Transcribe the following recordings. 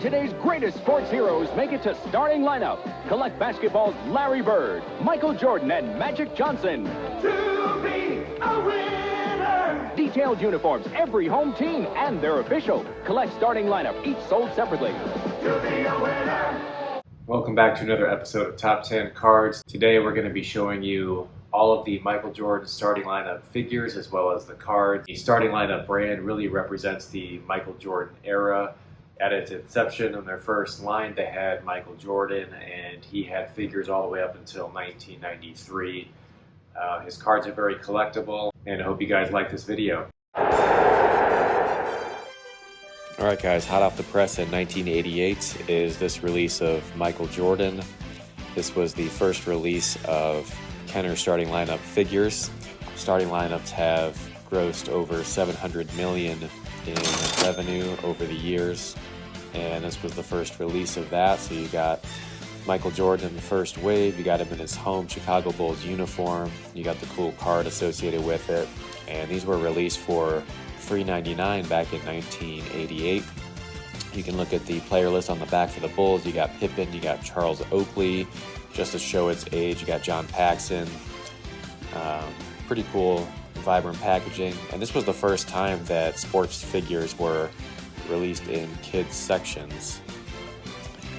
Today's greatest sports heroes make it to starting lineup. Collect basketball's Larry Bird, Michael Jordan, and Magic Johnson. To be a winner! Detailed uniforms, every home team, and they're official. Collect starting lineup, each sold separately. To be a winner! Welcome back to another episode of Top 10 Cards. Today we're going to be showing you all of the Michael Jordan starting lineup figures as well as the cards. The starting lineup brand really represents the Michael Jordan era. At its inception, on their first line, they had Michael Jordan, and he had figures all the way up until 1993. His cards are very collectible, and I hope you guys like this video. Alright guys, hot off the press in 1988 is this release of Michael Jordan. This was the first release of Kenner's starting lineup figures. Starting lineups have grossed over $700 million in revenue over the years, and this was the first release of that. So you got Michael Jordan in the first wave, you got him in his home Chicago Bulls uniform, you got the cool card associated with it, and these were released for $3.99 back in 1988. You can look at the player list on the back for the Bulls. You got Pippen, you got Charles Oakley, just to show its age. You got John Paxson. Pretty cool, vibrant packaging. And this was the first time that sports figures were released in kids sections.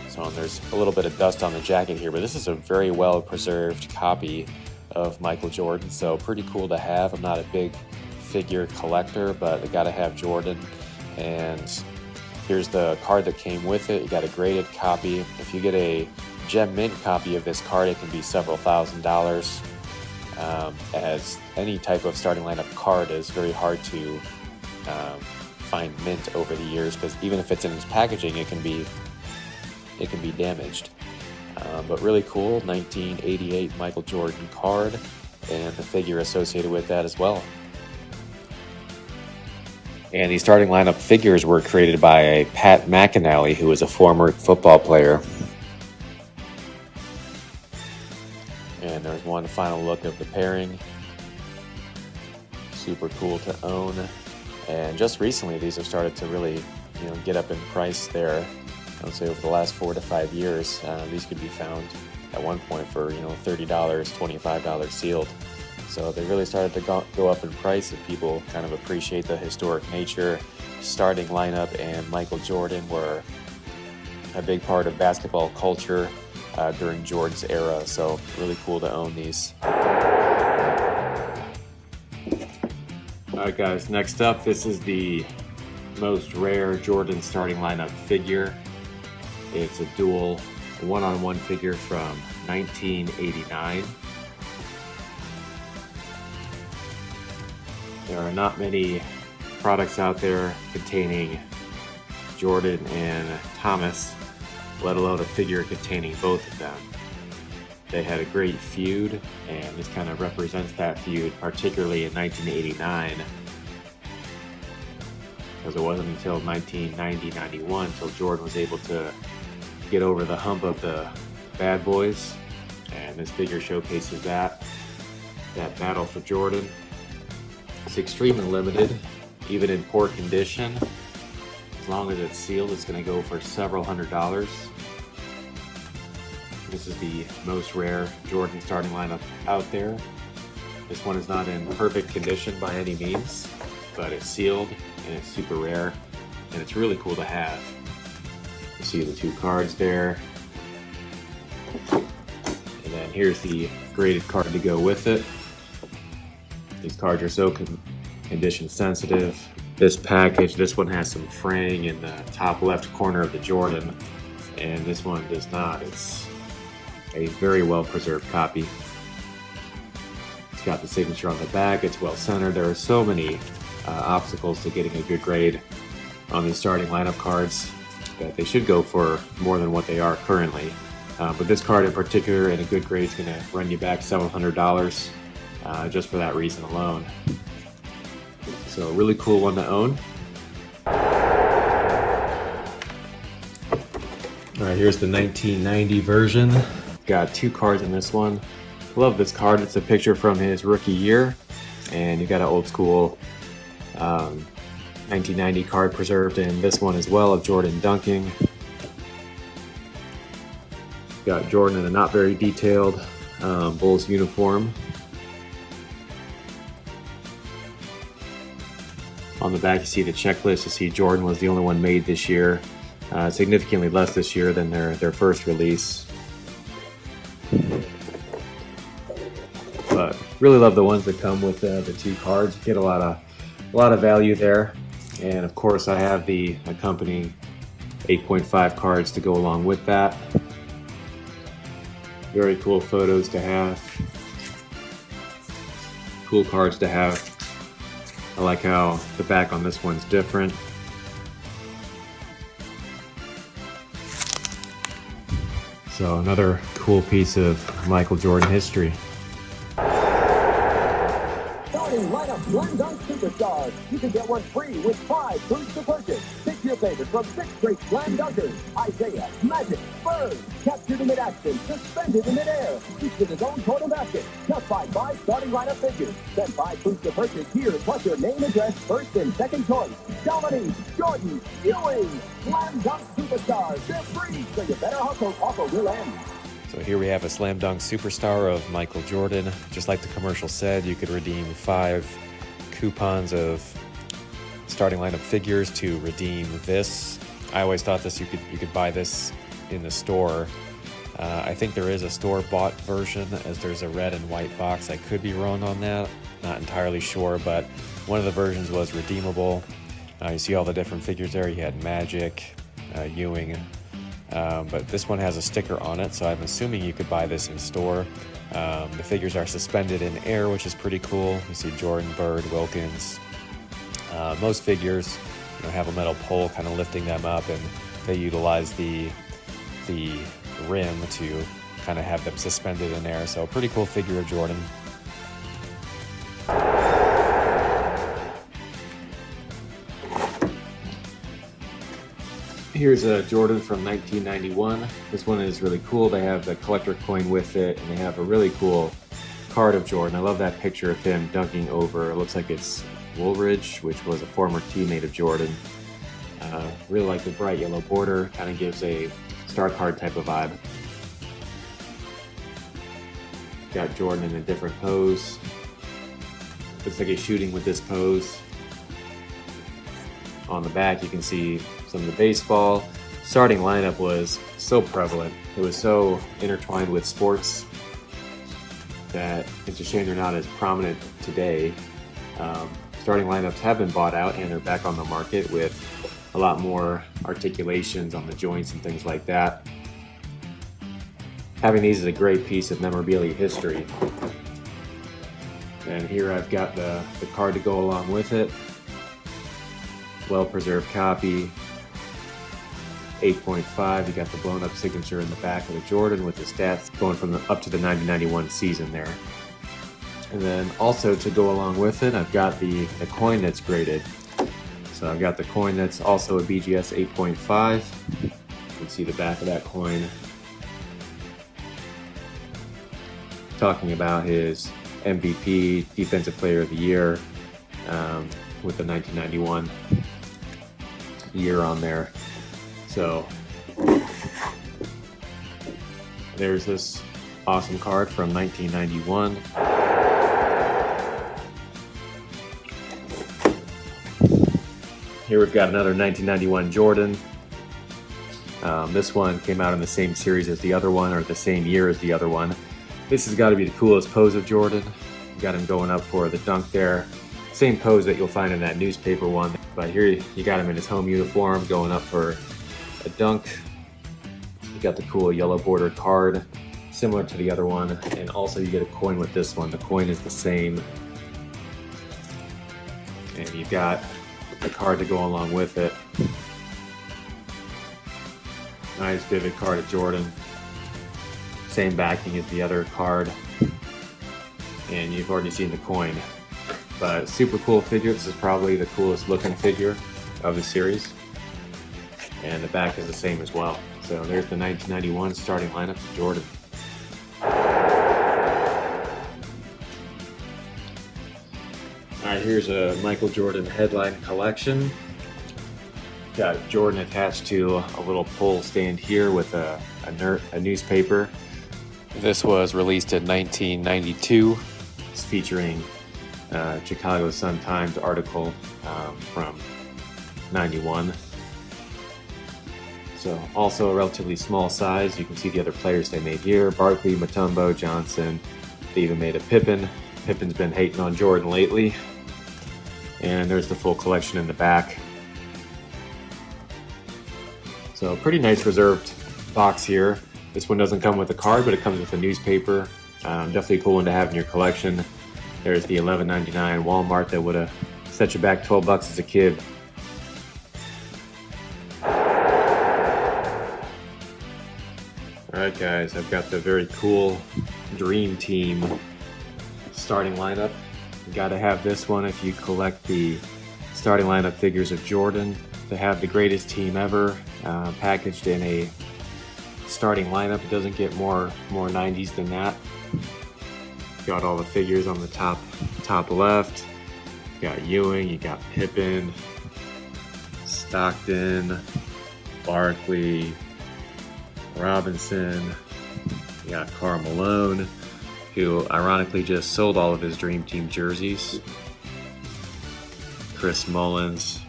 So there's a little bit of dust on the jacket here, but this is a very well preserved copy of Michael Jordan. So pretty cool to have. I'm not a big figure collector, but I gotta have Jordan. And here's the card that came with it. You got a graded copy. If you get a gem mint copy of this card, it can be several $1,000s. As any type of starting lineup card is very hard to find mint over the years, because even if it's in its packaging, it can be damaged. But really cool 1988 Michael Jordan card, and the figure associated with that as well. And these starting lineup figures were created by Pat McInally, who was a former football player. And there's one final look of the pairing. Super cool to own. And just recently, these have started to really, get up in price there. I would say over the last 4 to 5 years, these could be found at one point for, $30, $25 sealed. So they really started to go up in price, and people kind of appreciate the historic nature. Starting lineup and Michael Jordan were a big part of basketball culture during Jordan's era, so really cool to own these. Alright guys, next up, this is the most rare Jordan starting lineup figure. It's a dual one-on-one figure from 1989. There are not many products out there containing Jordan and Thomas, let alone a figure containing both of them. They had a great feud, and this kind of represents that feud, particularly in 1989, because it wasn't until 1990-91 until Jordan was able to get over the hump of the bad boys, and this figure showcases that battle for Jordan. It's extremely limited, even in poor condition. As long as it's sealed, it's going to go for several $100s. This is the most rare Jordan starting lineup out there. This one is not in perfect condition by any means, but it's sealed and it's super rare, and it's really cool to have. You see the two cards there. And then here's the graded card to go with it. These cards are so condition sensitive. This package, this one has some fraying in the top left corner of the Jordan, and this one does not. It's a very well preserved copy. It's got the signature on the back, it's well centered. There are so many obstacles to getting a good grade on these starting lineup cards that they should go for more than what they are currently. But this card in particular, in a good grade, is going to run you back several $100s. Just for that reason alone. So a really cool one to own. Alright, here's the 1990 version. Got two cards in this one. Love this card. It's a picture from his rookie year, and you got an old school 1990 card preserved in this one as well of Jordan dunking. Got Jordan in a not very detailed Bulls uniform. On the back you see the checklist. You see Jordan was the only one made this year. Significantly less this year than their first release. But really love the ones that come with the 2 cards. You get a lot of value there. And of course I have the accompanying 8.5 cards to go along with that. Very cool photos to have. Cool cards to have. I like how the back on this one's different. So another cool piece of Michael Jordan history. Starting lineup Slam Dunk Superstars. You can get one free with 5 proofs to purchase. Pick your favorite from 6 great Slam Dunkers. Isaiah, Magic, Bird, captured in mid-action, suspended in mid-air, each with his own total basket. Just buy 5 starting lineup figures. Then 5 proofs to purchase here, plus your name, address, first and second choice. Dominique, Jordan, Ewing, Slam Dunk Superstars. They're free, so you better hustle. Offer will end. So here we have a slam dunk superstar of Michael Jordan. Just like the commercial said, you could redeem 5 coupons of starting lineup figures to redeem this. I always thought you could buy this in the store. I think there is a store-bought version, as there's a red and white box. I could be wrong on that, not entirely sure, but one of the versions was redeemable. You see all the different figures there. You had Magic, Ewing, but this one has a sticker on it, so I'm assuming you could buy this in store. The figures are suspended in air, which is pretty cool. You see Jordan, Bird, Wilkins. Most figures have a metal pole kind of lifting them up, and they utilize the rim to kind of have them suspended in air. So a pretty cool figure of Jordan. Here's a Jordan from 1991. This one is really cool. They have the collector coin with it, and they have a really cool card of Jordan. I love that picture of him dunking over. It looks like it's Woolridge, which was a former teammate of Jordan. Really like the bright yellow border. Kind of gives a star card type of vibe. Got Jordan in a different pose. Looks like he's shooting with this pose. On the back you can see some of the baseball. Starting lineup was so prevalent. It was so intertwined with sports that it's a shame they're not as prominent today. Starting lineups have been bought out and they're back on the market with a lot more articulations on the joints and things like that. Having these is a great piece of memorabilia history. And here I've got the card to go along with it. Well-preserved copy. 8.5. You got the blown up signature in the back of the Jordan with the stats going from up to the 1991 season there. And then also to go along with it, I've got the coin that's graded. So I've got the coin that's also a BGS 8.5. You can see the back of that coin talking about his MVP, Defensive Player of the Year, with the 1991 year on there. So there's this awesome card from 1991. Here we've got another 1991 Jordan. This one came out in the same series as the other one, or the same year as the other one. This has got to be the coolest pose of Jordan. Got him going up for the dunk there. Same pose that you'll find in that newspaper one. But here you got him in his home uniform going up for a dunk. You got the cool yellow bordered card, similar to the other one. And also you get a coin with this one. The coin is the same. And you've got the card to go along with it. Nice vivid card of Jordan. Same backing as the other card. And you've already seen the coin. But super cool figure. This is probably the coolest looking figure of the series. And the back is the same as well. So there's the 1991 starting lineup of Jordan. Alright, here's a Michael Jordan headline collection. Got Jordan attached to a little pole stand here with a newspaper. This was released in 1992. It's featuring Chicago Sun-Times article from 91. So also a relatively small size. You can see the other players they made here. Barkley, Mutombo, Johnson. They even made a Pippen. Pippen's been hating on Jordan lately. And there's the full collection in the back. So pretty nice reserved box here. This one doesn't come with a card, but it comes with a newspaper. Definitely a cool one to have in your collection. There's the $11.99 Walmart that would have set you back 12 bucks as a kid. Alright guys, I've got the very cool Dream Team starting lineup. You gotta have this one if you collect the starting lineup figures of Jordan. They have the greatest team ever packaged in a starting lineup. It doesn't get more 90s than that. Got all the figures on the top left. You got Ewing, you got Pippen, Stockton, Barkley, Robinson, you got Karl Malone, who ironically just sold all of his Dream Team jerseys. Chris Mullins.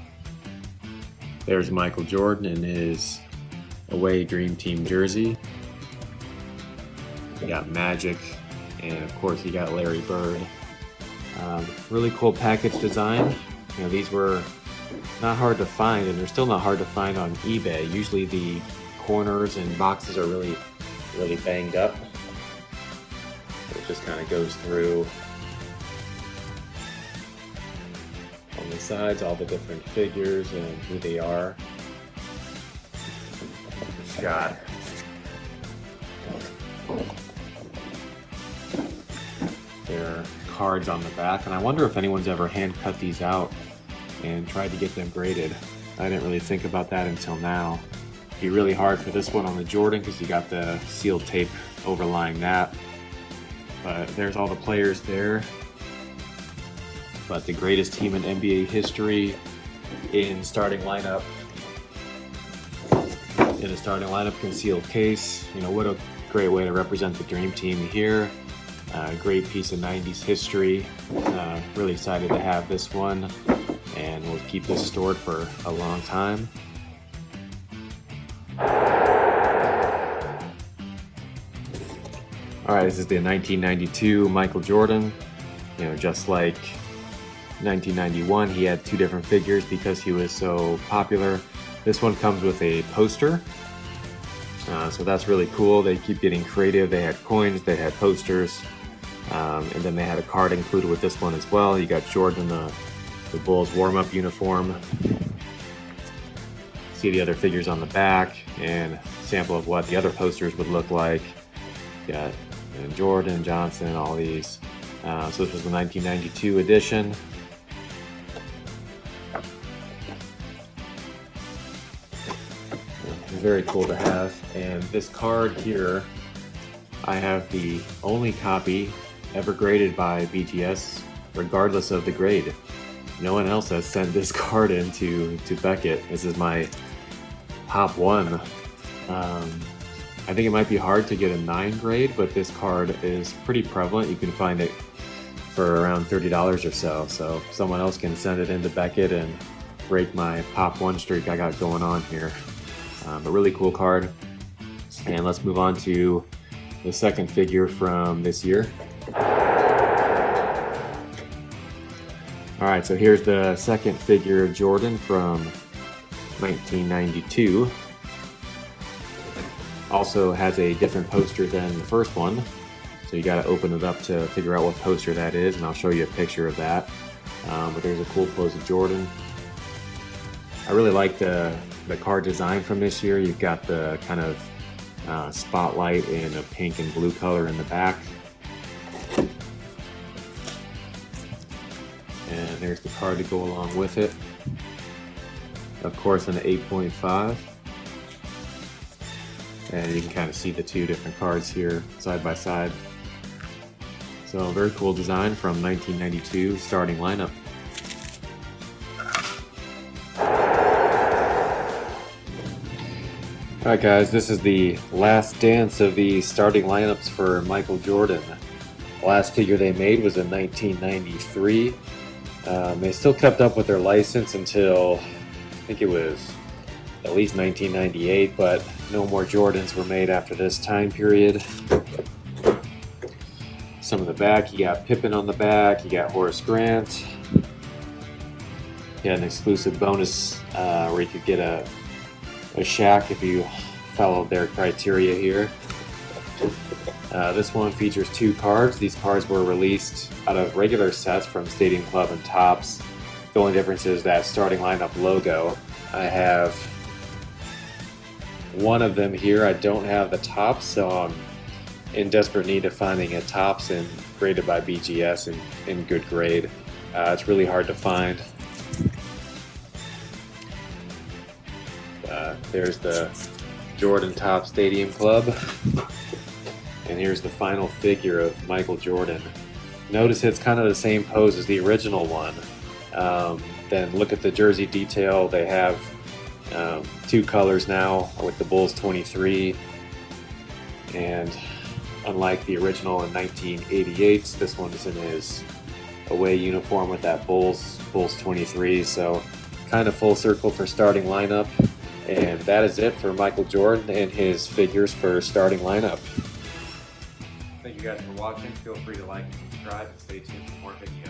There's Michael Jordan in his away Dream Team jersey. You got Magic, and of course you got Larry Bird. Really cool package design. You know, these were not hard to find, and they're still not hard to find on eBay. Usually the corners and boxes are really banged up. It just kind of goes through on the sides all the different figures and who they are. Got their cards on the back, and I wonder if anyone's ever hand cut these out and tried to get them graded. I didn't really think about that until now. It'd be really hard for this one on the Jordan because you got the sealed tape overlying that. But there's all the players there. But the greatest team in NBA history in starting lineup. In a starting lineup concealed case. You know, what a great way to represent the Dream Team here. Great piece of 90s history. Really excited to have this one, and we'll keep this stored for a long time. Alright, this is the 1992 Michael Jordan. You know, just like 1991, he had two different figures because he was so popular. This one comes with a poster. So that's really cool. They keep getting creative. They had coins, they had posters, and then they had a card included with this one as well. You got Jordan in the Bulls warm-up uniform. See the other figures on the back and a sample of what the other posters would look like. You got Jordan, Johnson, all these. So this was the 1992 edition. Very cool to have. And this card here, I have the only copy ever graded by BGS, regardless of the grade. No one else has sent this card in to Beckett. This is my top one. I think it might be hard to get a 9 grade, but this card is pretty prevalent. You can find it for around $30 or so. So someone else can send it into Beckett and break my pop 1 streak I got going on here. A really cool card. And let's move on to the second figure from this year. Alright, so here's the second figure of Jordan from 1992. Also has a different poster than the first one. So you gotta open it up to figure out what poster that is, and I'll show you a picture of that. But there's a cool pose of Jordan. I really like the card design from this year. You've got the kind of spotlight in a pink and blue color in the back. And there's the card to go along with it. Of course, an 8.5. And you can kind of see the two different cards here side by side. So very cool design from 1992 starting lineup. Alright guys, this is the last dance of the starting lineups for Michael Jordan. The last figure they made was in 1993. They still kept up with their license until, I think it was at least 1998, but no more Jordans were made after this time period. Some of the back, you got Pippen on the back, you got Horace Grant. You had an exclusive bonus where you could get a Shaq if you followed their criteria here. This one features 2 cards. These cards were released out of regular sets from Stadium Club and Topps. The only difference is that starting lineup logo. I have one of them here. I don't have the Topps, so I'm in desperate need of finding a Topps and graded by BGS in good grade. It's really hard to find. There's the Jordan Topps Stadium Club. And here's the final figure of Michael Jordan. Notice it's kind of the same pose as the original one. Then look at the jersey detail. They have 2 colors now with the Bulls 23. And unlike the original in 1988, this one is in his away uniform with that Bulls 23. So kind of full circle for starting lineup. And that is it for Michael Jordan and his figures for starting lineup. Thank you guys for watching. Feel free to like and subscribe and stay tuned for more videos.